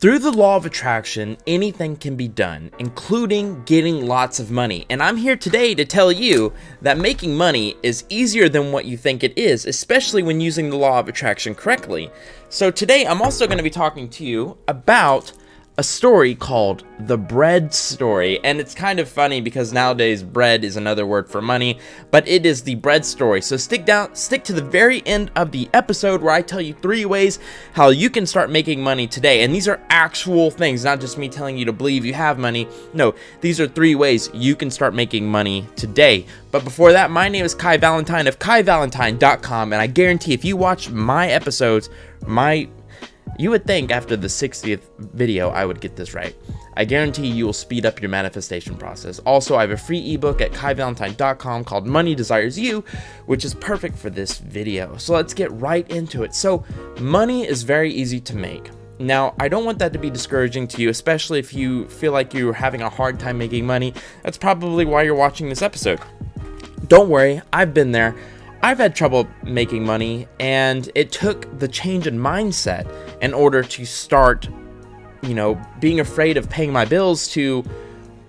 Through the law of attraction, anything can be done, including getting lots of money. And I'm here today to tell you that making money is easier than what you think it is, especially when using the law of attraction correctly. So today I'm also going to be talking to you about a story called The Bread Story. And it's kind of funny because nowadays bread is another word for money, but it is the bread story. So stick to the very end of the episode where I tell you 3 ways how you can start making money today. And these are actual things, not just me telling you to believe you have money. No, these are 3 ways you can start making money today. But before that, my name is Kai Valentine of KaiValentine.com, and I guarantee if you watch my episodes, you would think after the 60th video I would get this right. I guarantee you will speed up your manifestation process. Also, I have a free ebook at KaiValentine.com called Money Desires You, which is perfect for this video. So let's get right into it. So money is very easy to make. Now, I don't want that to be discouraging to you, especially if you feel like you're having a hard time making money. That's probably why you're watching this episode. Don't worry, I've been there. I've had trouble making money, and it took the change in mindset in order to start, being afraid of paying my bills to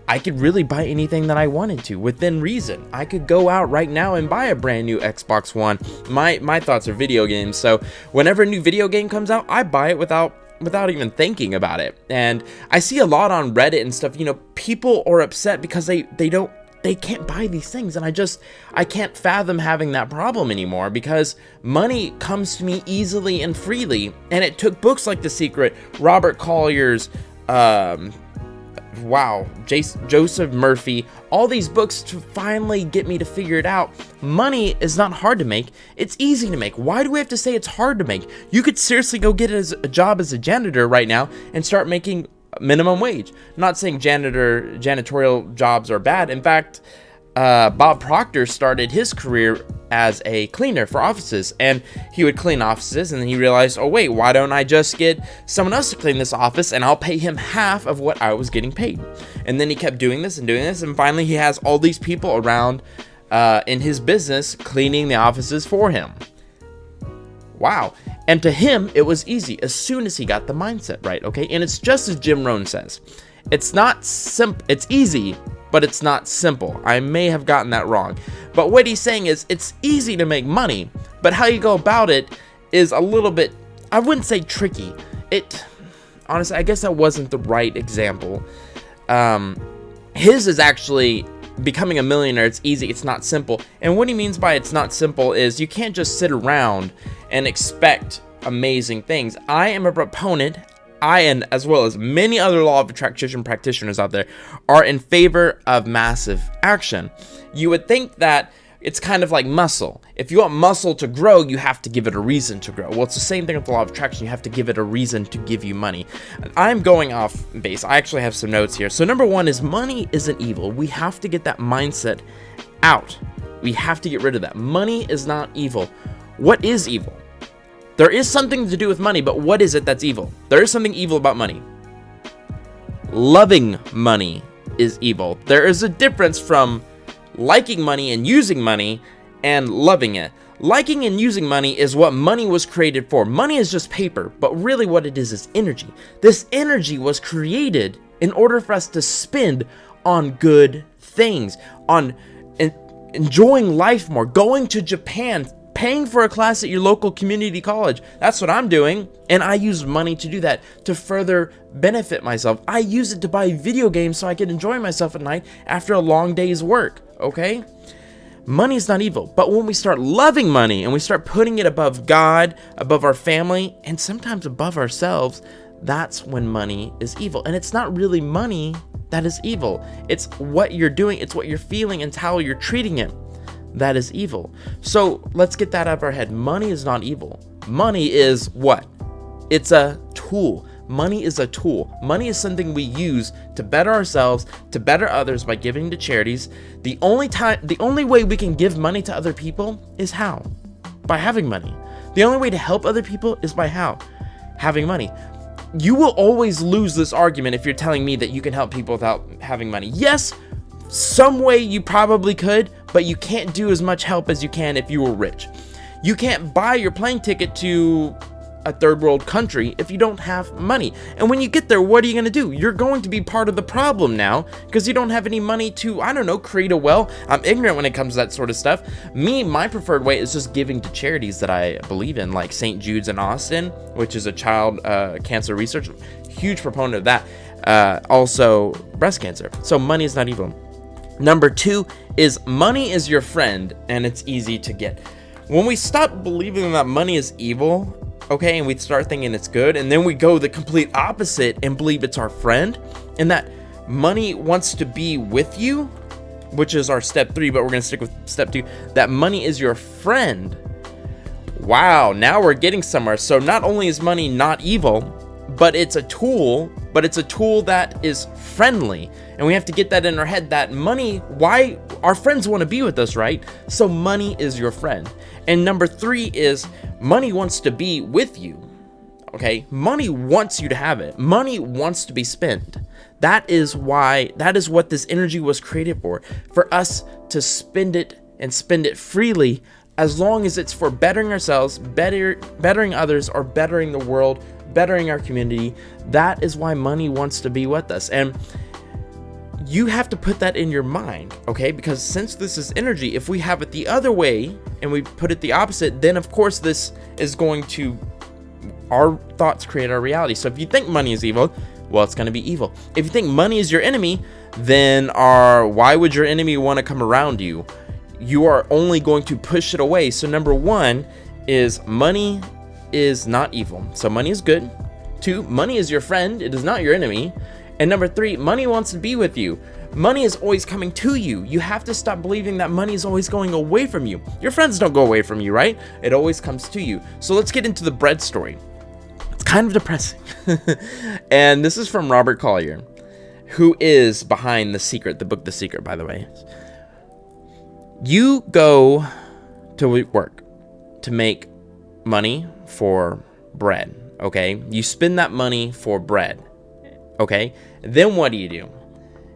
I could really buy anything that I wanted to within reason. I could go out right now and buy a brand new Xbox One. My thoughts are video games, so whenever a new video game comes out, I buy it without even thinking about it. And I see a lot on Reddit and stuff, people are upset because they can't buy these things, and I can't fathom having that problem anymore because money comes to me easily and freely. And it took books like The Secret, Robert Collier's, Joseph Murphy, all these books to finally get me to figure it out. Money is not hard to make, it's easy to make. Why do we have to say it's hard to make? You could seriously go get a job as a janitor right now and start making minimum wage. Not saying janitorial jobs are bad. In fact, Bob Proctor started his career as a cleaner for offices, and he would clean offices, and then he realized, oh wait, why don't I just get someone else to clean this office and I'll pay him half of what I was getting paid. And then he kept doing this, and finally he has all these people around in his business cleaning the offices for him. Wow. And to him, it was easy as soon as he got the mindset right, okay? And it's just as Jim Rohn says. It's not simple. It's easy, but it's not simple. I may have gotten that wrong. But what he's saying is it's easy to make money, but how you go about it is a little bit, I wouldn't say tricky. Honestly, I guess that wasn't the right example. His is actually becoming a millionaire. It's easy, it's not simple. And what he means by it's not simple is you can't just sit around and expect amazing things. I am a proponent, and as well as many other law of attraction practitioners out there, are in favor of massive action. You would think that it's kind of like muscle. If you want muscle to grow, you have to give it a reason to grow. Well, it's the same thing with the law of attraction. You have to give it a reason to give you money. I'm going off base. I actually have some notes here. So number 1 is money isn't evil. We have to get that mindset out. We have to get rid of that. Money is not evil. What is evil? There is something to do with money, but what is it that's evil? There is something evil about money. Loving money is evil. There is a difference from liking money and using money and loving it. Liking and using money is what money was created for. Money is just paper, but really what it is energy. This energy was created in order for us to spend on good things, on enjoying life more, going to Japan, paying for a class at your local community college. That's what I'm doing, and I use money to do that, to further benefit myself. I use it to buy video games so I can enjoy myself at night after a long day's work, okay? Money is not evil, but when we start loving money and we start putting it above God, above our family, and sometimes above ourselves, that's when money is evil. And it's not really money that is evil. It's what you're doing, it's what you're feeling, and it's how you're treating it that is evil. So let's get that out of our head. Money is not evil. Money is what? It's a tool. Money is a tool. Money is something we use to better ourselves, to better others by giving to charities. The only way we can give money to other people is how? By having money. The only way to help other people is by how? Having money. You will always lose this argument if you're telling me that you can help people without having money. Yes, some way you probably could, but you can't do as much help as you can if you were rich. You can't buy your plane ticket to a third world country if you don't have money. And when you get there, what are you going to do? You're going to be part of the problem now because you don't have any money to, I don't know, create a well. I'm ignorant when it comes to that sort of stuff. My preferred way is just giving to charities that I believe in, like St. Jude's in Austin, which is a child cancer research. Huge proponent of that. Also breast cancer. So money is not evil. Number 2 is money is your friend and it's easy to get. When we stop believing that money is evil, okay, and we start thinking it's good, and then we go the complete opposite and believe it's our friend, and that money wants to be with you, which is our step 3, but we're going to stick with step 2, that money is your friend. Wow, now we're getting somewhere. So not only is money not evil, but it's a tool that is friendly. And we have to get that in our head that money, why our friends want to be with us, right? So money is your friend. And number 3 is money wants to be with you. Okay, money wants you to have it. Money wants to be spent. That is what this energy was created for us to spend it and spend it freely, as long as it's for bettering ourselves, bettering others, or bettering the world, bettering our community. That is why money wants to be with us. And you have to put that in your mind, okay? Because since this is energy, if we have it the other way and we put it the opposite, then of course this is going to, our thoughts create our reality. So if you think money is evil, well, it's going to be evil. If you think money is your enemy, then why would your enemy want to come around you? You are only going to push it away. So number 1 is money is not evil. So money is good. 2, money is your friend. It is not your enemy. And number 3, money wants to be with you. Money is always coming to you. You have to stop believing that money is always going away from you. Your friends don't go away from you, right? It always comes to you. So let's get into the bread story. It's kind of depressing. And this is from Robert Collier, who is behind The Secret, the book The Secret, by the way. You go to work to make money for bread, okay? You spend that money for bread. Okay, then what do?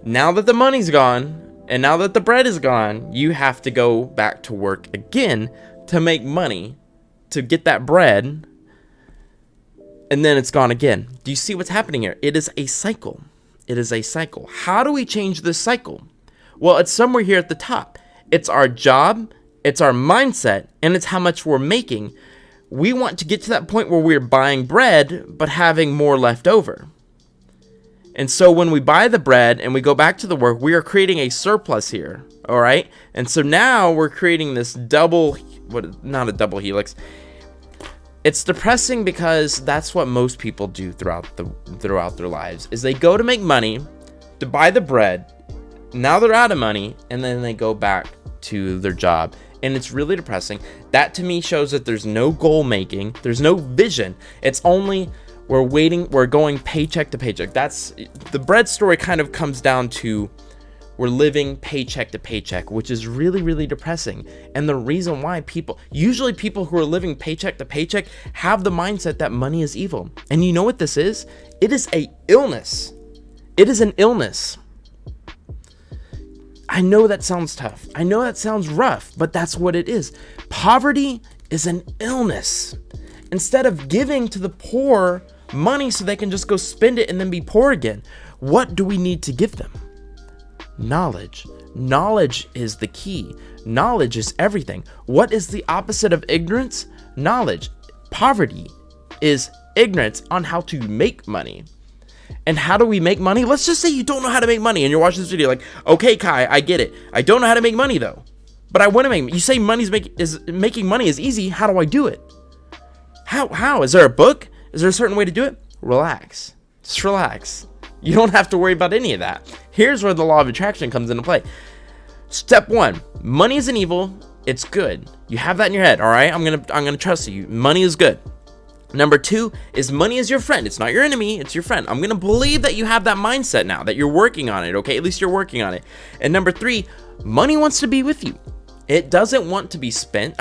Now that the money's gone and now that the bread is gone, you have to go back to work again to make money to get that bread, and then it's gone again. Do you see what's happening here? It is a cycle. It is a cycle. How do we change this cycle? Well, it's somewhere here at the top. It's our job, it's our mindset, and it's how much we're making. We want to get to that point where we're buying bread but having more left over. And so when we buy the bread and we go back to the work, we are creating a surplus here, all right? And so now we're creating this not a double helix. It's depressing because that's what most people do throughout their lives, is they go to make money, to buy the bread, now they're out of money, and then they go back to their job. And it's really depressing. That to me shows that there's no goal making, there's no vision. It's only we're going paycheck to paycheck. That's the bread story. Kind of comes down to we're living paycheck to paycheck, which is really, really depressing. And the reason why usually people who are living paycheck to paycheck have the mindset that money is evil. And you know what this is? It is an illness. It is an illness. I know that sounds tough. I know that sounds rough, but that's what it is. Poverty is an illness. Instead of giving to the poor money so they can just go spend it and then be poor again, what do we need to give them? Knowledge. Knowledge is the key. Knowledge is everything. What is the opposite of ignorance? Knowledge. Poverty is ignorance on how to make money. And how do we make money? Let's just say you don't know how to make money and you're watching this video like, okay, Kai, I get it. I don't know how to make money though, but I want to make. You say making money is easy. How do I do it? How? Is there a book? Is there a certain way to do it? Relax. Just relax. You don't have to worry about any of that. Here's where the law of attraction comes into play. Step 1, money isn't evil. It's good. You have that in your head, all right? I'm gonna trust you. Money is good. Number 2 is money is your friend. It's not your enemy, it's your friend. I'm gonna believe that you have that mindset now, that you're working on it, okay? At least you're working on it. And number 3, money wants to be with you. It doesn't want to be spent,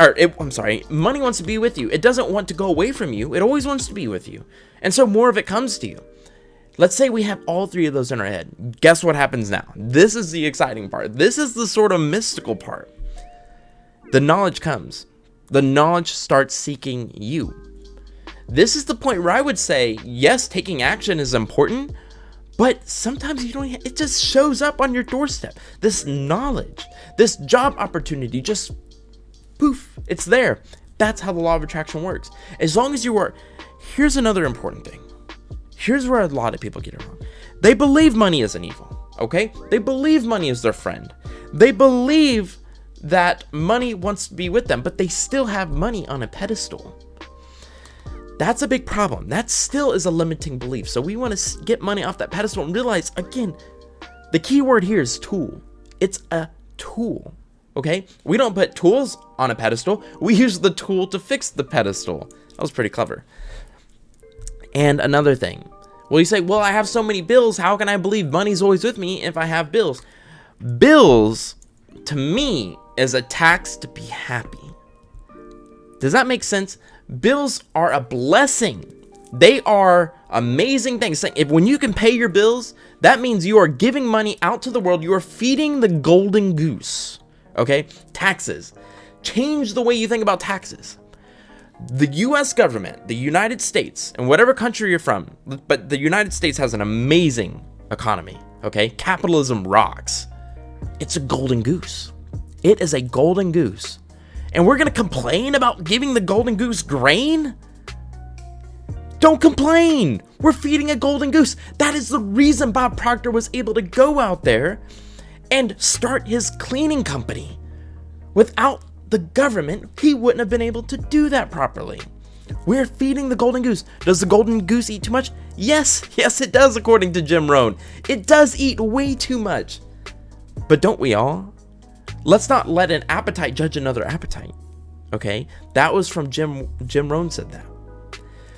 money wants to be with you. It doesn't want to go away from you. It always wants to be with you. And so more of it comes to you. Let's say we have all 3 of those in our head. Guess what happens now? This is the exciting part. This is the sort of mystical part. The knowledge comes. The knowledge starts seeking you. This is the point where I would say, yes, taking action is important, but sometimes you don't, it just shows up on your doorstep. This knowledge, this job opportunity, just poof, it's there. That's how the law of attraction works. As long as you are, here's another important thing. Here's where a lot of people get it wrong. They believe money is an evil, okay? They believe money is their friend. They believe that money wants to be with them, but they still have money on a pedestal. That's a big problem. That still is a limiting belief. So we want to get money off that pedestal and realize, again, the key word here is tool. It's a tool, okay? We don't put tools on a pedestal. We use the tool to fix the pedestal. That was pretty clever. And another thing. Well, you say, well, I have so many bills. How can I believe money's always with me if I have bills? Bills, to me, is a tax to be happy. Does that make sense? Bills are a blessing. They are amazing things. If when you can pay your bills, that means you are giving money out to the world. You are feeding the golden goose. Okay? Taxes. Change the way you think about taxes. The US government, the United States, and whatever country you're from, but the United States has an amazing economy. Okay? Capitalism rocks. It's a golden goose. It is a golden goose. And we're going to complain about giving the golden goose grain? Don't complain. We're feeding a golden goose. That is the reason Bob Proctor was able to go out there and start his cleaning company. Without the government, he wouldn't have been able to do that properly. We're feeding the golden goose. Does the golden goose eat too much? Yes, it does, according to Jim Rohn. It does eat way too much. But don't we all? Let's not let an appetite judge another appetite. Okay? That was from Jim Rohn said that.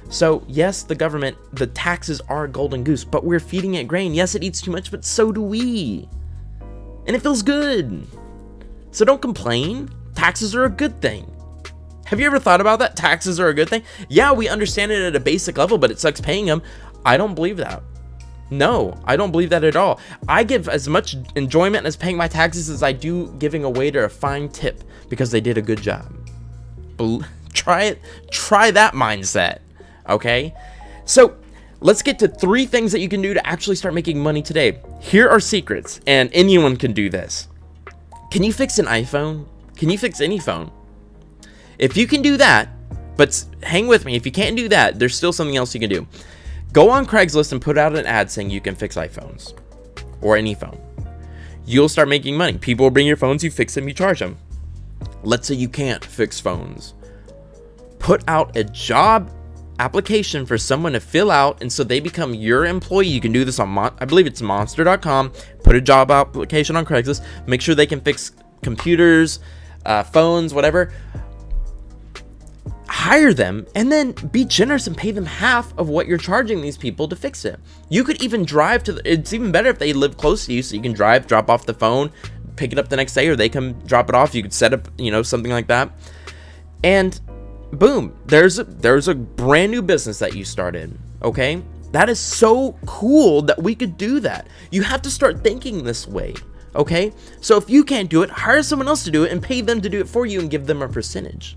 So, yes, the government, the taxes are a golden goose, but we're feeding it grain. Yes, it eats too much, but so do we. And it feels good. So don't complain. Taxes are a good thing. Have you ever thought about that? Taxes are a good thing? Yeah, we understand it at a basic level, but it sucks paying them. I don't believe that. No, I don't believe that at all. I give as much enjoyment as paying my taxes as I do giving a waiter a fine tip because they did a good job. Try it. Try that mindset. Okay? So let's get to 3 things that you can do to actually start making money today. Here are secrets, and anyone can do this. Can you fix an iPhone? Can you fix any phone? If you can do that, but hang with me, if you can't do that, there's still something else you can do. Go on Craigslist and put out an ad saying you can fix iPhones or any phone. You'll start making money. People will bring your phones, you fix them, you charge them. Let's say you can't fix phones. Put out a job application for someone to fill out, and so they become your employee. You can do this on, I believe it's monster.com. Put a job application on Craigslist. Make sure they can fix computers, phones, whatever. Hire them and then be generous and pay them half of what you're charging these people to fix it. You could even drive to it's even better if they live close to you, so you can drive, drop off the phone, pick it up the next day, or they come drop it off. You could set up, something like that. And boom, there's a brand new business that you started. Okay? That is so cool that we could do that. You have to start thinking this way. Okay? So if you can't do it, hire someone else to do it and pay them to do it for you and give them a percentage.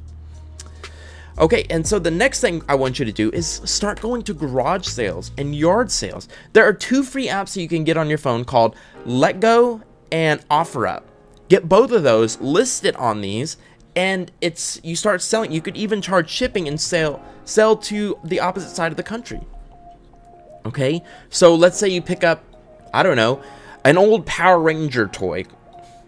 Okay, and so the next thing I want you to do is start going to garage sales and yard sales. There are 2 free apps that you can get on your phone called Let Go and OfferUp. Get both of those, list it on these, and you start selling. You could even charge shipping and sell to the opposite side of the country. Okay, so let's say you pick up, I don't know, an old Power Ranger toy.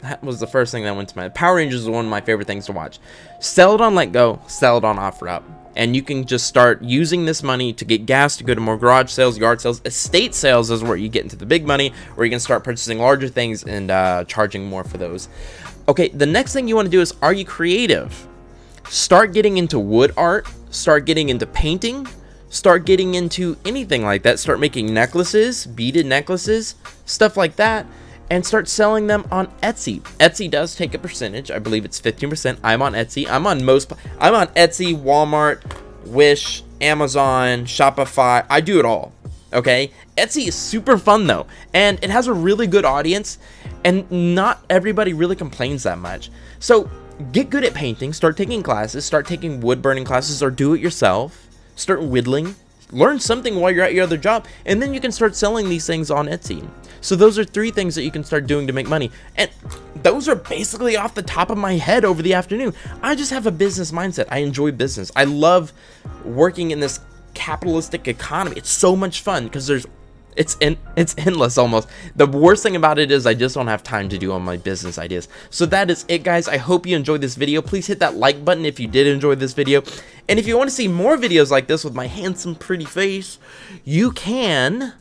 That was the first thing that went to my mind. Power Rangers is one of my favorite things to watch. Sell it on Let Go, sell it on OfferUp. And you can just start using this money to get gas to go to more garage sales, yard sales. Estate sales is where you get into the big money, where you can start purchasing larger things and charging more for those. Okay, the next thing you want to do is, are you creative? Start getting into wood art, start getting into painting, start getting into anything like that. Start making necklaces, beaded necklaces, stuff like that. And start selling them on Etsy. Etsy does take a percentage. I believe it's 15%. I'm on Etsy. I'm on Etsy, Walmart, Wish, Amazon, Shopify. I do it all. Okay? Etsy is super fun though. And it has a really good audience. And not everybody really complains that much. So get good at painting. Start taking classes. Start taking wood burning classes or do it yourself. start whittling, learn something while you're at your other job, and then you can start selling these things on Etsy. So those are 3 things that you can start doing to make money. And those are basically off the top of my head over the afternoon. I just have a business mindset. I enjoy business. I love working in this capitalistic economy. It's so much fun because it's endless almost. The worst thing about it is I just don't have time to do all my business ideas. So that is it, guys. I hope you enjoyed this video. Please hit that like button if you did enjoy this video. And if you want to see more videos like this with my handsome, pretty face, you can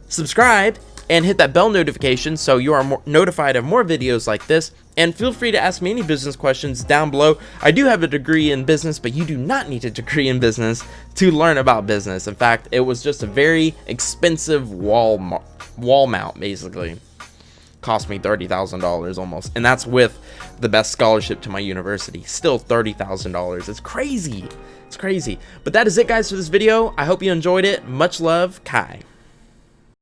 subscribe and hit that bell notification so you are notified of more videos like this. And feel free to ask me any business questions down below. I do have a degree in business, but you do not need a degree in business to learn about business. In fact, it was just a very expensive wall mount, basically. Cost me $30,000 almost, and that's with the best scholarship to my university. Still $30,000. It's crazy. It's crazy. But that is it, guys, for this video. I hope you enjoyed it. Much love, Kai.